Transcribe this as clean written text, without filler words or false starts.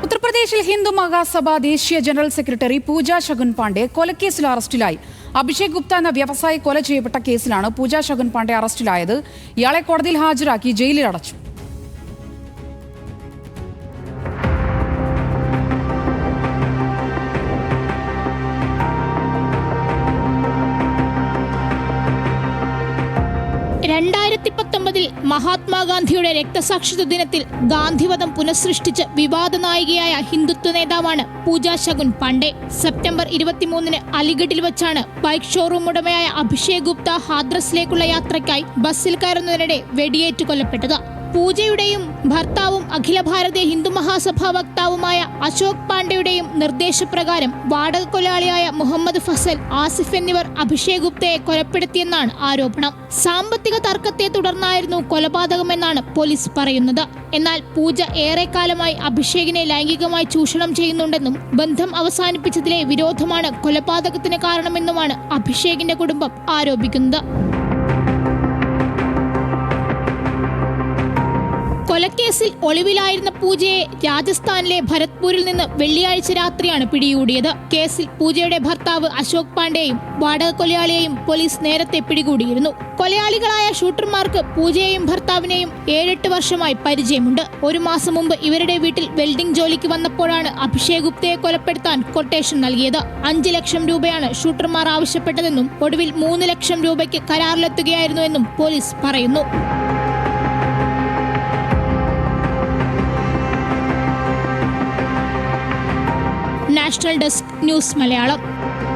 ഉത്തർപ്രദേശിൽ ഹിന്ദു മഹാസഭ ദേശീയ general secretary പൂജ ശകുൻ പാണ്ഡെ കൊലക്കേസിൽ അറസ്റ്റിലായി. അഭിഷേക് ഗുപ്ത എന്ന വ്യവസായി കൊല ചെയ്യപ്പെട്ട കേസിലാണ് പൂജ ശകുൻ പാണ്ഡെ അറസ്റ്റിലായത്. ഇയാളെ കോടതിയിൽ ഹാജരാക്കി ജയിലിൽ അടച്ചു. മഹാത്മാഗാന്ധിയുടെ രക്തസാക്ഷിത്വ ദിനത്തിൽ ഗാന്ധിവധം പുനഃസൃഷ്ടിച്ച് വിവാദ നായികയായ ഹിന്ദുത്വ നേതാവാണ് പൂജ ശകുൻ പാണ്ഡെ. സെപ്റ്റംബർ 23 അലിഗഡിൽ വെച്ചാണ് ബൈക്ക് ഷോറൂം ഉടമയായ അഭിഷേക് ഗുപ്ത ഹാദ്രസിലേക്കുള്ള യാത്രയ്ക്കായി ബസ്സിൽ കയറുന്നതിനിടെ വെടിയേറ്റ് കൊല്ലപ്പെട്ടത്. പൂജയുടെയും ഭർത്താവും അഖില ഭാരതീയ ഹിന്ദു മഹാസഭ വക്താവുമായ അശോക് പാണ്ഡെയുടെയും നിർദ്ദേശപ്രകാരം വാടക കൊലയാളിയായ മുഹമ്മദ് ഫസൽ, ആസിഫ് എന്നിവർ അഭിഷേക് ഗുപ്തയെ കൊലപ്പെടുത്തിയെന്നാണ് ആരോപണം. സാമ്പത്തിക തർക്കത്തെ തുടർന്നായിരുന്നു കൊലപാതകമെന്നാണ് പോലീസ് പറയുന്നത്. എന്നാൽ പൂജ ഏറെക്കാലമായി അഭിഷേകിനെ ലൈംഗികമായി ചൂഷണം ചെയ്യുന്നുണ്ടെന്നും ബന്ധം അവസാനിപ്പിച്ചതിലെ വിരോധമാണ് കൊലപാതകത്തിന് കാരണമെന്നുമാണ് അഭിഷേകിന്റെ കുടുംബം ആരോപിക്കുന്നത്. കൊലക്കേസിൽ ഒളിവിലായിരുന്ന പൂജയെ രാജസ്ഥാനിലെ ഭരത്പൂരിൽ നിന്ന് വെള്ളിയാഴ്ച രാത്രിയാണ് പിടികൂടിയത്. കേസിൽ പൂജയുടെ ഭർത്താവ് അശോക് പാണ്ഡെയും വാടക കൊലയാളിയെയും പോലീസ് നേരത്തെ പിടികൂടിയിരുന്നു. കൊലയാളികളായ ഷൂട്ടർമാർക്ക് പൂജയെയും ഭർത്താവിനെയും 7-8 വർഷമായി പരിചയമുണ്ട്. 1 മാസം മുമ്പ് ഇവരുടെ വീട്ടിൽ വെൽഡിംഗ് ജോലിക്ക് വന്നപ്പോഴാണ് അഭിഷേക് ഗുപ്തയെ കൊലപ്പെടുത്താൻ കൊട്ടേഷൻ നൽകിയത്. 5 ലക്ഷം രൂപയാണ് ഷൂട്ടർമാർ ആവശ്യപ്പെട്ടതെന്നും ഒടുവിൽ 3 ലക്ഷം രൂപയ്ക്ക് കരാറിലെത്തുകയായിരുന്നുവെന്നും പോലീസ് പറയുന്നു. National desk news Malayalam.